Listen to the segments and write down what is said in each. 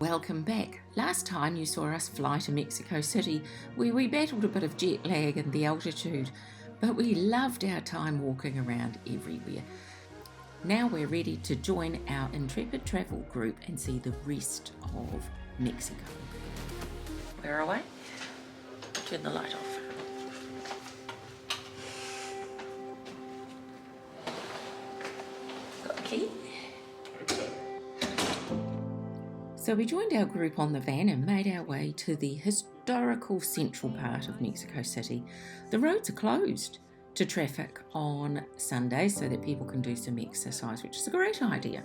Welcome back. Last time you saw us fly to Mexico City, where we battled a bit of jet lag and the altitude, but we loved our time walking around everywhere. Now we're ready to join our Intrepid travel group and see the rest of Mexico. We're away. Turn the light off. Got the key? So we joined our group on the van and made our way to the historical central part of Mexico City. The roads are closed to traffic on Sundays so that people can do some exercise, which is a great idea.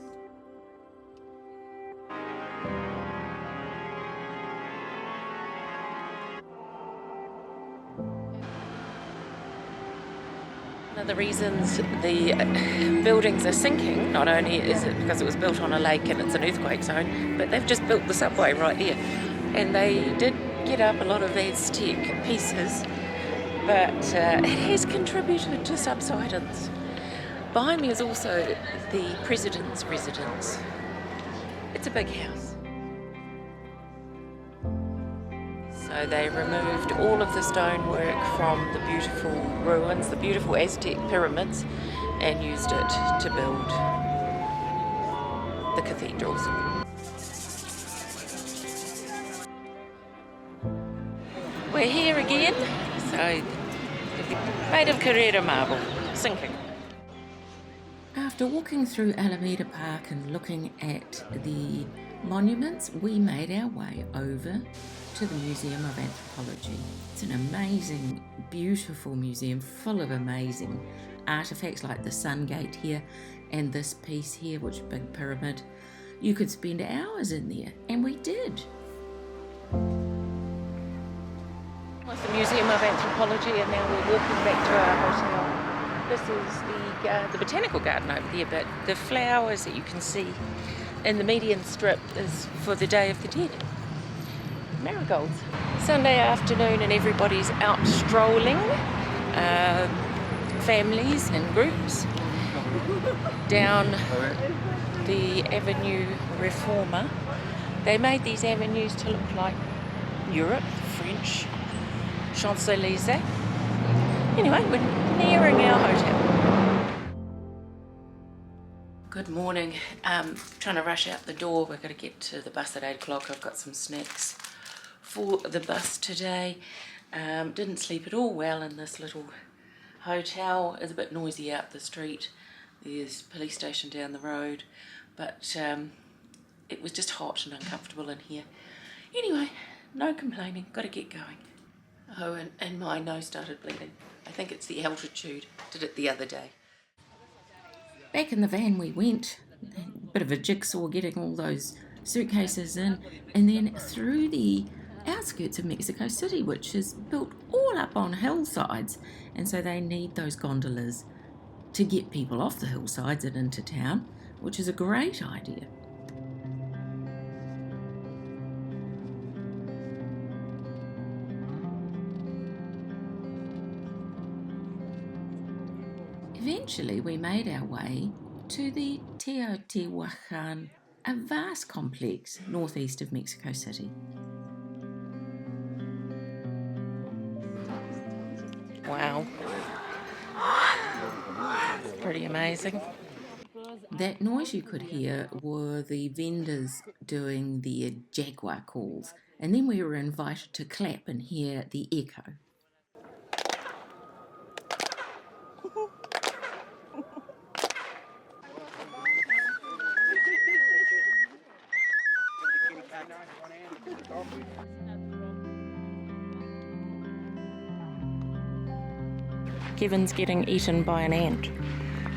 One of the reasons the buildings are sinking, not only is it because it was built on a lake and it's an earthquake zone, but they've just built the subway right there. And they did get up a lot of Aztec pieces, but it has contributed to subsidence. Behind me is also the president's residence. It's a big house. So they removed all of the stonework from the beautiful ruins, the beautiful Aztec pyramids, and used it to build the cathedrals. We're here again, so made of Carrera marble, sinking. After walking through Alameda Park and looking at the monuments, we made our way over to the Museum of Anthropology. It's an amazing, beautiful museum full of amazing artifacts like the Sun Gate here and this piece here, which is a big pyramid. You could spend hours in there, and we did. With the Museum of Anthropology, and now we're walking back to our hotel. This is the Botanical Garden over there, but the flowers that you can see in the median strip is for the Day of the Dead. Marigolds. Sunday afternoon and everybody's out strolling, families and groups, down the Avenue Reforma. They made these avenues to look like Europe, French, Champs-Élysées. Anyway, we're nearing our hotel. Good morning. Trying to rush out the door. We're going to get to the bus at 8 o'clock. I've got some snacks for the bus today. Didn't sleep at all well in this little hotel. It's a bit noisy out the street. There's a police station down the road, but it was just hot and uncomfortable in here. Anyway, no complaining, got to get going. Oh, and my nose started bleeding. I think it's the altitude. Did it the other day. Back in the van we went, a bit of a jigsaw getting all those suitcases in, and then through the outskirts of Mexico City, which is built all up on hillsides, and so they need those gondolas to get people off the hillsides and into town, which is a great idea. Eventually we made our way to the Teotihuacan, a vast complex northeast of Mexico City. Wow. It's pretty amazing. That noise you could hear were the vendors doing their jaguar calls, and then we were invited to clap and hear the echo. Kevin's getting eaten by an ant.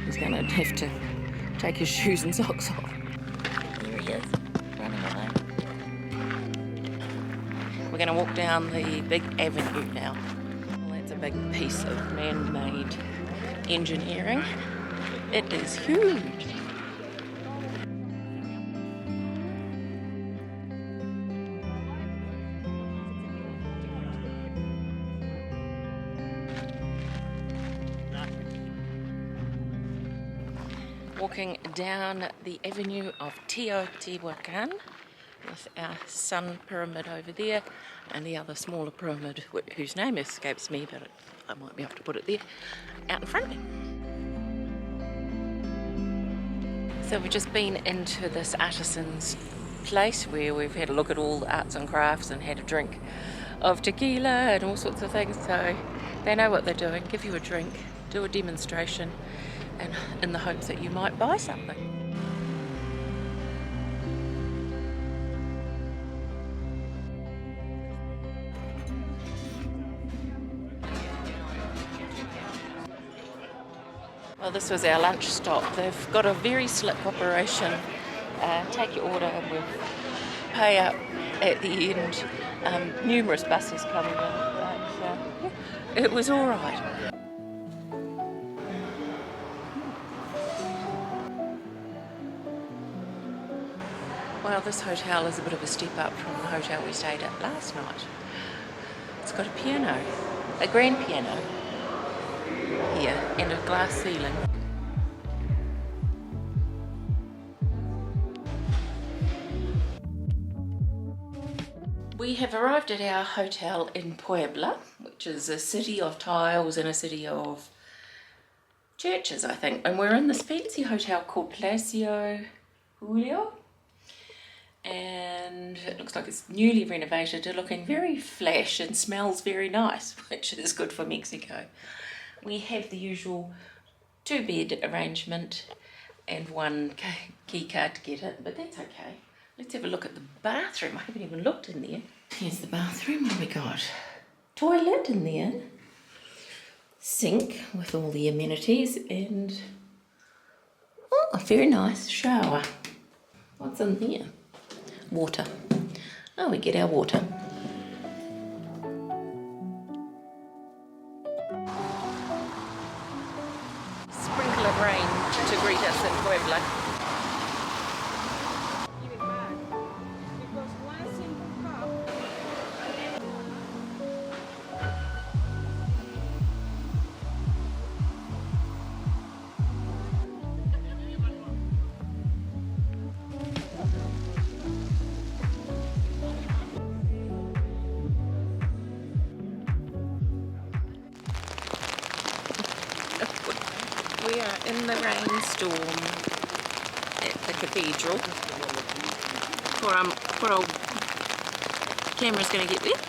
He's going to have to take his shoes and socks off. Here he is, running away. We're going to walk down the big avenue now. Well, that's a big piece of man-made engineering. It is huge. Walking down the avenue of Teotihuacan, with our sun pyramid over there and the other smaller pyramid whose name escapes me, but I might be able to put it there, out in front of me. So we've just been into this artisan's place where we've had a look at all the arts and crafts and had a drink of tequila and all sorts of things. So they know what they're doing, give you a drink, do a demonstration, and in the hopes that you might buy something. Well, this was our lunch stop. They've got a very slick operation. Take your order and we'll pay up at the end. Numerous buses coming in, but it was all right. Well, this hotel is a bit of a step up from the hotel we stayed at last night. It's got a piano, a grand piano here, and a glass ceiling. We have arrived at our hotel in Puebla, which is a city of tiles and a city of churches, I think. And we're in this fancy hotel called Palacio Julio. And it looks like it's newly renovated, looking very flash and smells very nice, which is good for Mexico. We have the usual 2-bed arrangement and 1 key card to get it, but that's okay. Let's have a look at the bathroom. I haven't even looked in there. Here's the bathroom. What have we got? Toilet in there. Sink with all the amenities and a very nice shower. What's in there? Water. Oh, we get our water. Sprinkle of rain to greet us in Puebla. We are in the rainstorm at the cathedral. Poor old camera's going to get there.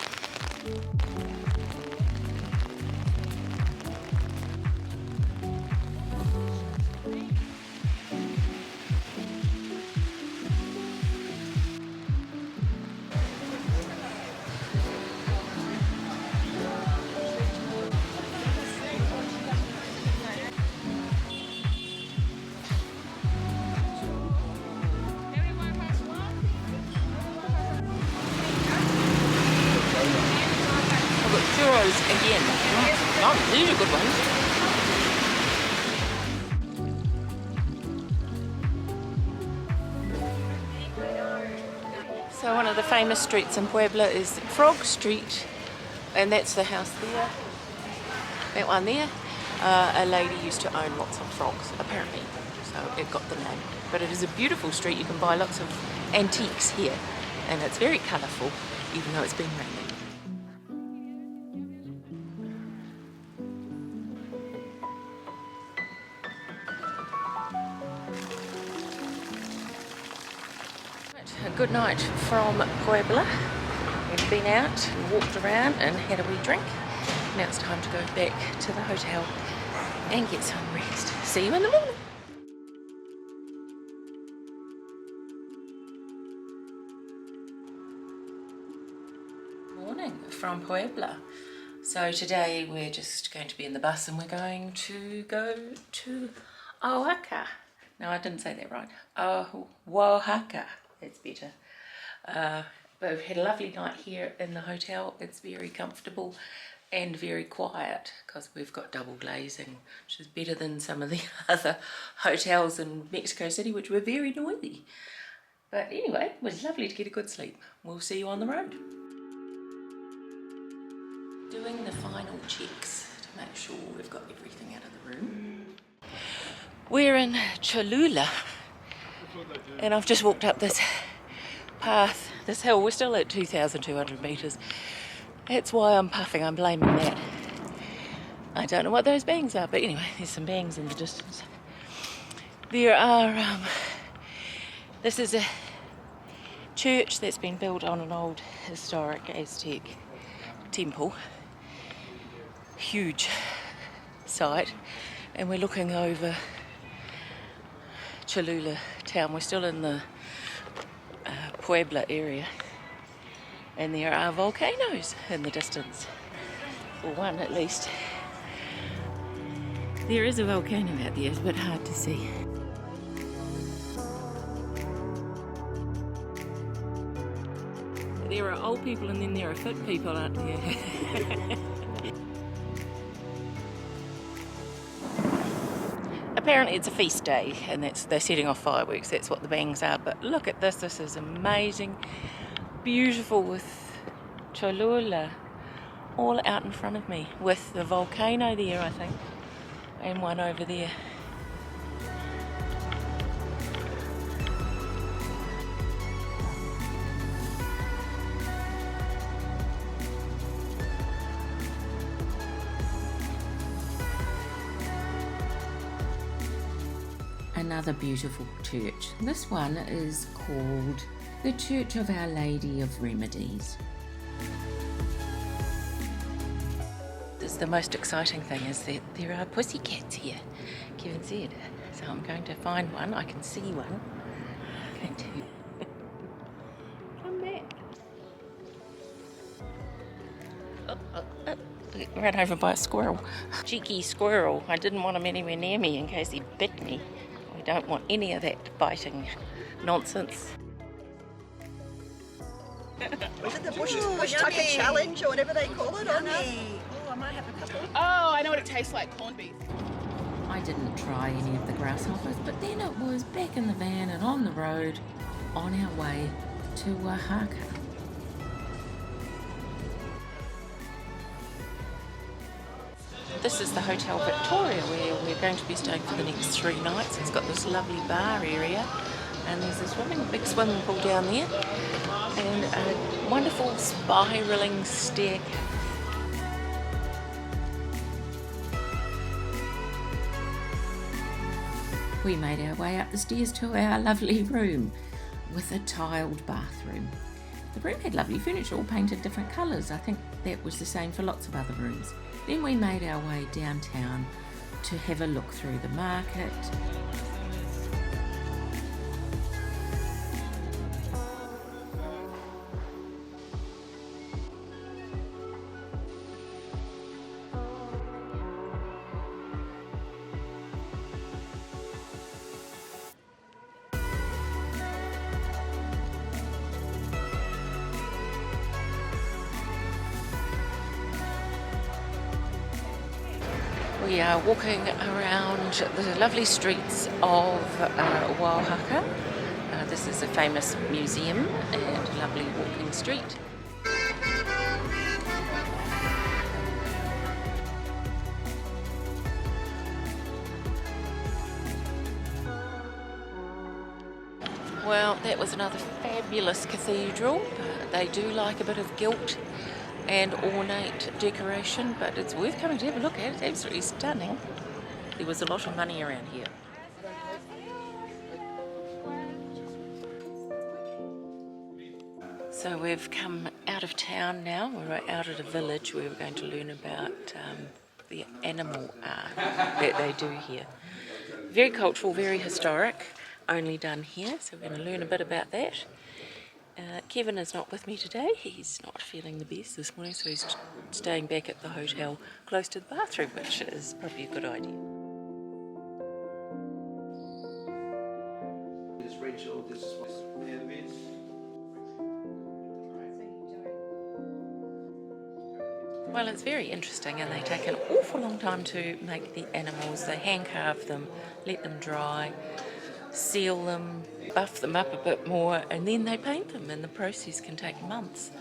Churros again. Oh, these are good ones. So one of the famous streets in Puebla is Frog Street, and that's the house there. That one there. A lady used to own lots of frogs, apparently, so it got the name. But it is a beautiful street. You can buy lots of antiques here, and it's very colourful, even though it's been raining. A good night from Puebla. We've been out and walked around and had a wee drink. Now it's time to go back to the hotel and get some rest. See you in the morning. Morning from Puebla. So today we're just going to be in the bus and we're going to go to Oaxaca. No, I didn't say that right. Oaxaca. It's better. But we've had a lovely night here in the hotel. It's very comfortable and very quiet because we've got double glazing, which is better than some of the other hotels in Mexico City, which were very noisy. But anyway, it was lovely to get a good sleep. We'll see you on the road. Doing the final checks to make sure we've got everything out of the room. We're in Cholula. And I've just walked up this path this hill. We're still at 2,200 metres. That's why I'm puffing, I'm blaming that. I don't know what those bangs are, but anyway, there's some bangs in the distance. There are, this is a church that's been built on an old historic Aztec temple. Huge site. And we're looking over Cholula town. We're still in the Puebla area. And there are volcanoes in the distance. Or one at least. There is a volcano out there, it's a bit hard to see. There are old people and then there are fit people, aren't there? Apparently it's a feast day and they're setting off fireworks, that's what the bangs are. But look at this, this is amazing. Beautiful with Cholula all out in front of me with the volcano there, I think, and one over there. Another beautiful church. This one is called the Church of Our Lady of Remedies. The most exciting thing is that there are pussycats here, Kevin said. So I'm going to find one. I can see one. Come back. Ran over by a squirrel. Cheeky squirrel. I didn't want him anywhere near me in case he bit me. We don't want any of that biting nonsense. Was it the bush tucker challenge or whatever they call it? I might have a couple. Oh, I know what it tastes like, corned beef. I didn't try any of the grasshoppers, but then it was back in the van and on the road on our way to Oaxaca. This is the Hotel Victoria where we're going to be staying for the next 3 nights. It's got this lovely bar area and there's this big swimming pool down there and a wonderful spiralling staircase. We made our way up the stairs to our lovely room with a tiled bathroom. The room had lovely furniture, all painted different colours. I think that was the same for lots of other rooms. Then we made our way downtown to have a look through the market. We are walking around the lovely streets of Oaxaca. This is a famous museum and a lovely walking street. Well, that was another fabulous cathedral. They do like a bit of gilt and ornate decoration, but it's worth coming to have a look at. It's absolutely stunning. There was a lot of money around here. So we've come out of town now. We're out at a village where we're going to learn about the animal art that they do here. Very cultural, very historic, only done here, so we're going to learn a bit about that. Kevin is not with me today. He's not feeling the best this morning, so he's staying back at the hotel close to the bathroom, which is probably a good idea. Well, it's very interesting, and they take an awful long time to make the animals. They hand carve them, let them dry, seal them, buff them up a bit more, and then they paint them, and the process can take months.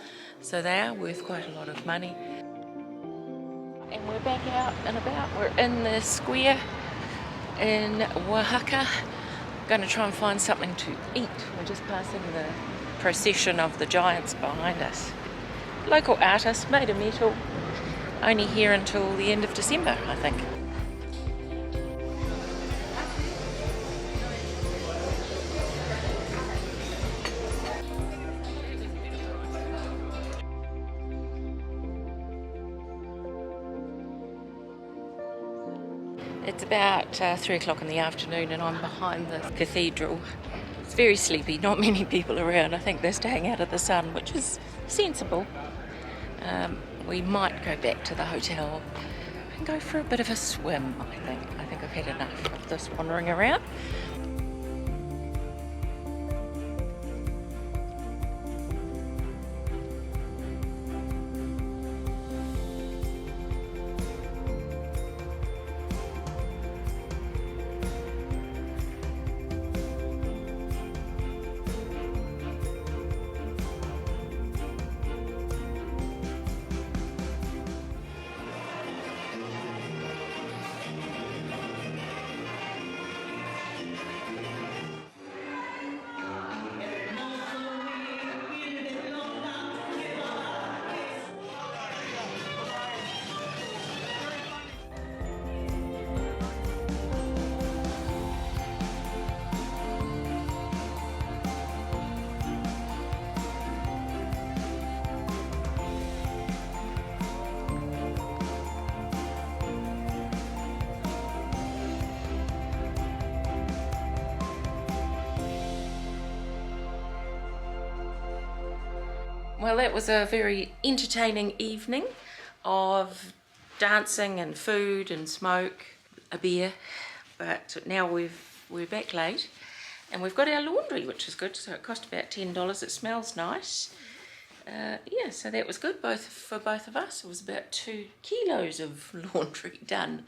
So they are worth quite a lot of money. And we're back out and about. We're in the square in Oaxaca. Going to try and find something to eat. We're just passing the procession of the giants behind us. Local artist, made of metal, only here until the end of December, I think. It's about 3 o'clock in the afternoon and I'm behind the cathedral. It's very sleepy, not many people around. I think they're staying out of the sun, which is sensible. We might go back to the hotel and go for a bit of a swim, I think. I think I've had enough of this wandering around. Well, that was a very entertaining evening of dancing and food and smoke, a beer, but now we're back late and we've got our laundry, which is good. So it cost about $10. It smells nice. Yeah, so that was good for both of us. It was about 2 kilos of laundry done.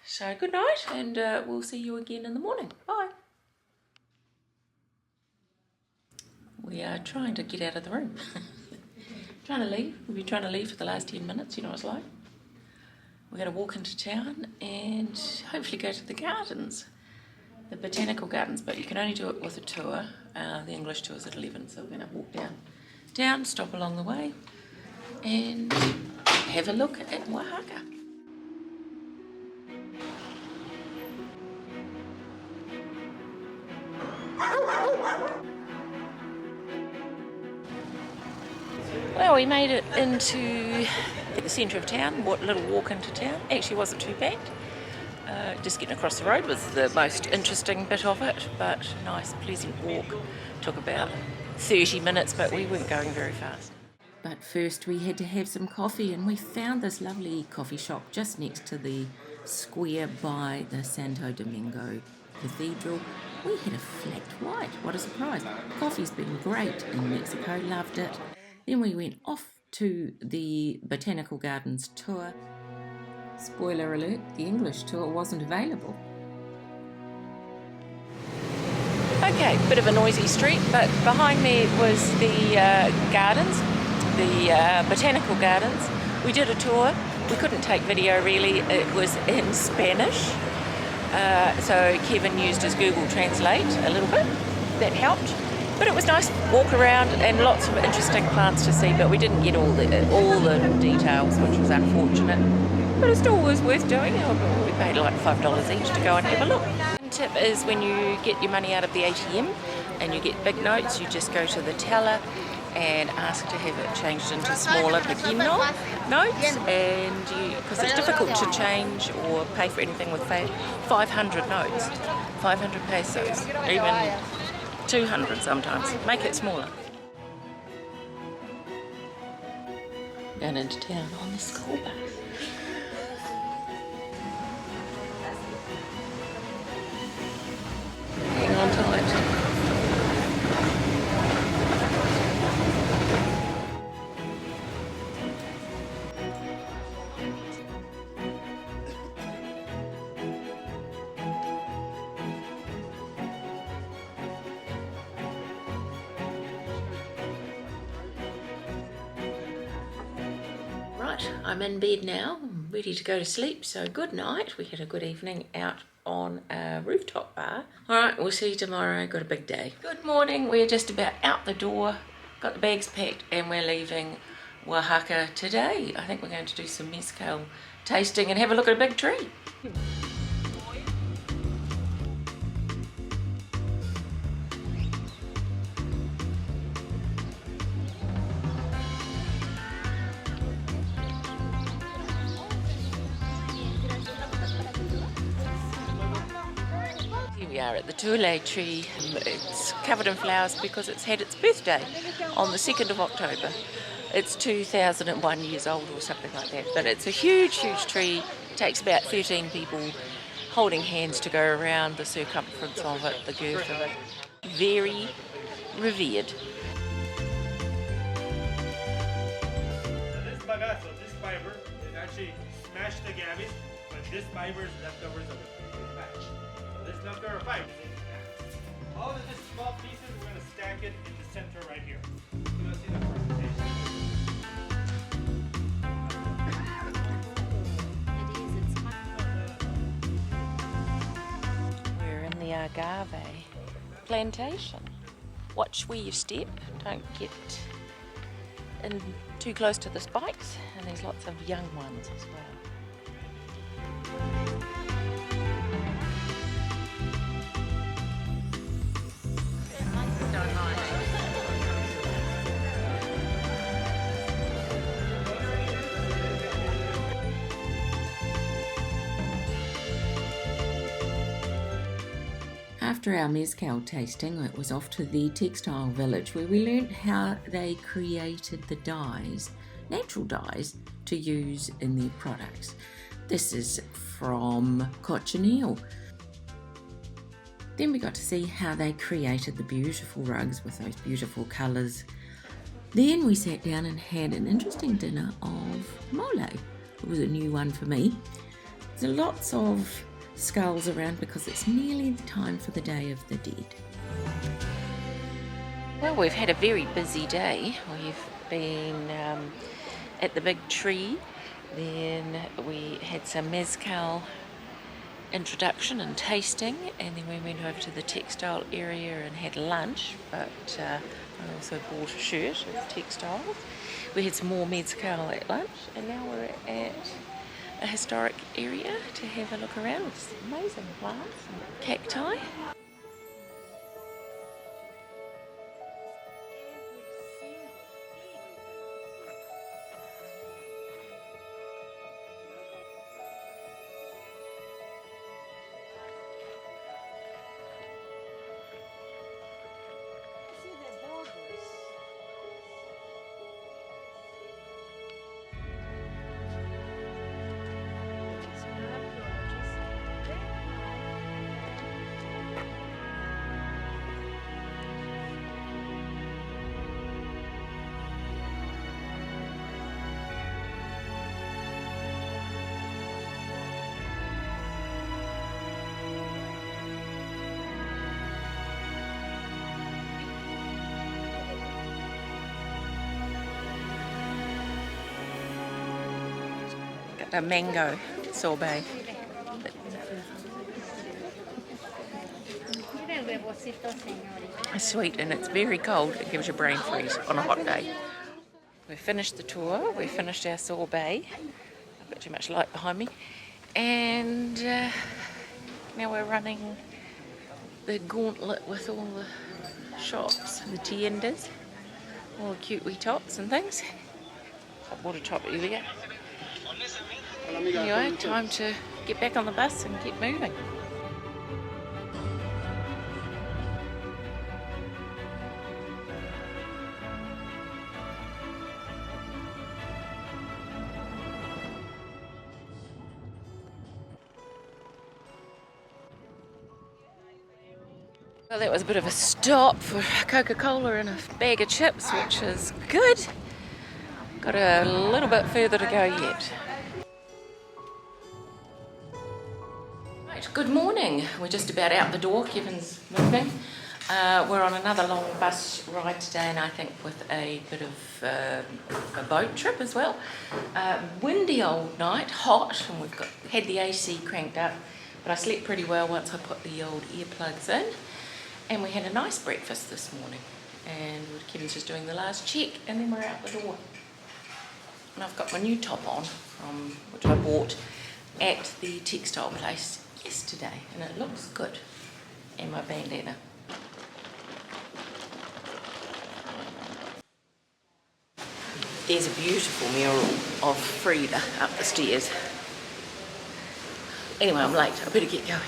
So good night, and we'll see you again in the morning. Bye. We are trying to get out of the room. Trying to leave. We've been trying to leave for the last 10 minutes, you know what it's like. We're going to walk into town and hopefully go to the gardens, the Botanical Gardens, but you can only do it with a tour. The English tour is at 11, so we're going to walk down, stop along the way, and have a look at Oaxaca. Well, we made it into the centre of town, little walk into town. Actually wasn't too bad. Just getting across the road was the most interesting bit of it, but nice, pleasant walk. Took about 30 minutes, but we weren't going very fast. But first we had to have some coffee, and we found this lovely coffee shop just next to the square by the Santo Domingo Cathedral. We had a flat white, what a surprise. Coffee's been great in Mexico, loved it. Then we went off to the Botanical Gardens tour. Spoiler alert, the English tour wasn't available. Okay, bit of a noisy street, but behind me was the gardens, the Botanical Gardens. We did a tour. We couldn't take video really, it was in Spanish. So Kevin used his Google Translate a little bit, that helped. But it was nice to walk around and lots of interesting plants to see, but we didn't get all the details, which was unfortunate. But it still was worth doing. We paid like $5 each to go and have a look. One tip is when you get your money out of the ATM and you get big notes, you just go to the teller and ask to have it changed into smaller pequeño notes, and because it's difficult to change or pay for anything with 500 notes, 500 pesos, even 200 sometimes. Make it smaller. Going into town on the school bus. Hang on tight. Right, I'm in bed now, ready to go to sleep, so good night. We had a good evening out on a rooftop bar. Alright, we'll see you tomorrow. Got a big day. Good morning, we're just about out the door. Got the bags packed and we're leaving Oaxaca today. I think we're going to do some mezcal tasting and have a look at a big tree. Here we are at the Tule tree. It's covered in flowers because it's had its birthday on the 2nd of October. It's 2001 years old or something like that, but it's a huge, huge tree. It takes about 13 people holding hands to go around the circumference of it, the girth of it. Very revered. This bagazo, this fiber, is actually smashed the gabies, but this fiber is leftovers of the batch. So this leftover fiber is intact. All of these small pieces, we're going to stack it in the center right here. You're going to see the fermentation. We're in the agave plantation. Watch where you step, don't get in too close to the spikes, and there's lots of young ones as well. After our mezcal tasting, it was off to the textile village where we learnt how they created the dyes, natural dyes, to use in their products. This is from cochineal. Then we got to see how they created the beautiful rugs with those beautiful colours. Then we sat down and had an interesting dinner of mole. It was a new one for me. There's lots of skulls around because it's nearly the time for the Day of the Dead. Well, we've had a very busy day. We've been at the big tree, then we had some mezcal introduction and tasting, and then we went over to the textile area and had lunch, but I also bought a shirt of textiles. We had some more mezcal at lunch, and now we're at a historic area to have a look around with some amazing plants and cacti. A mango sorbet. It's sweet and it's very cold. It gives you brain freeze on a hot day. We've finished the tour. We've finished our sorbet. I've got too much light behind me. And now we're running the gauntlet with all the shops, the tiendas, all the cute wee tots and things. I bought a top earlier. Anyway, time to get back on the bus and get moving. Well, that was a bit of a stop for Coca-Cola and a bag of chips, which is good. Got a little bit further to go yet. Right, good morning. We're just about out the door. Kevin's moving. We're on another long bus ride today, and I think with a bit of a boat trip as well. Windy old night, hot, and we've had the AC cranked up. But I slept pretty well once I put the old earplugs in. And we had a nice breakfast this morning. And Kevin's just doing the last check, and then we're out the door. And I've got my new top on, which I bought at the textile place yesterday, and it looks good. And my bandana. There's a beautiful mural of Frida up the stairs. Anyway, I'm late. I better get going.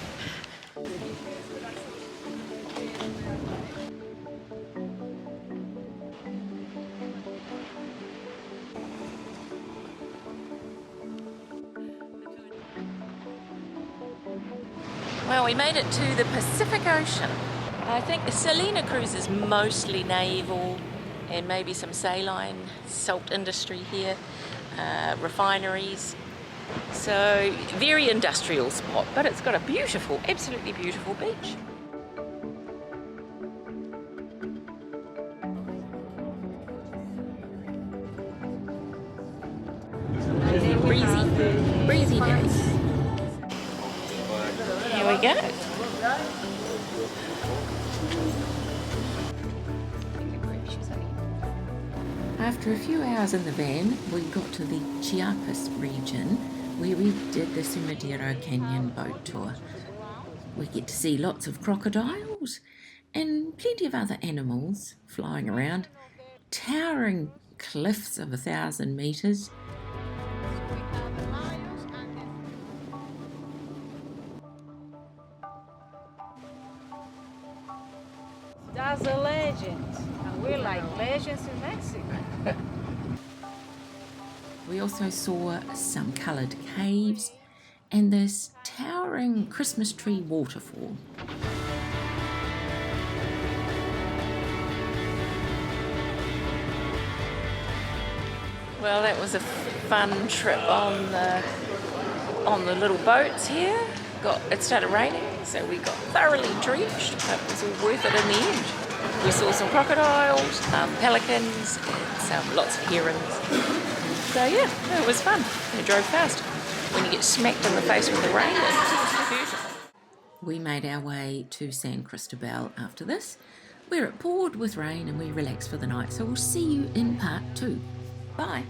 Well, we made it to the Pacific Ocean. I think the Salina Cruz is mostly naval and maybe some saline salt industry here, refineries. So, very industrial spot, but it's got a beautiful, absolutely beautiful beach. Breezy days. Here we go. After a few hours in the van, we got to the Chiapas region where we did the Sumidero Canyon boat tour. We get to see lots of crocodiles and plenty of other animals flying around, towering cliffs of 1,000 metres. That's a legend, and we're like legends in Mexico. We also saw some coloured caves and this towering Christmas tree waterfall. Well, that was a fun trip on the little boats here. It started raining, so we got thoroughly drenched, but it was all worth it in the end. We saw some crocodiles, pelicans, and lots of herons. So yeah, it was fun. We drove fast. When you get smacked in the face with the rain, it's beautiful. We made our way to San Cristobal after this, where it poured with rain and we relaxed for the night. So we'll see you in part 2. Bye.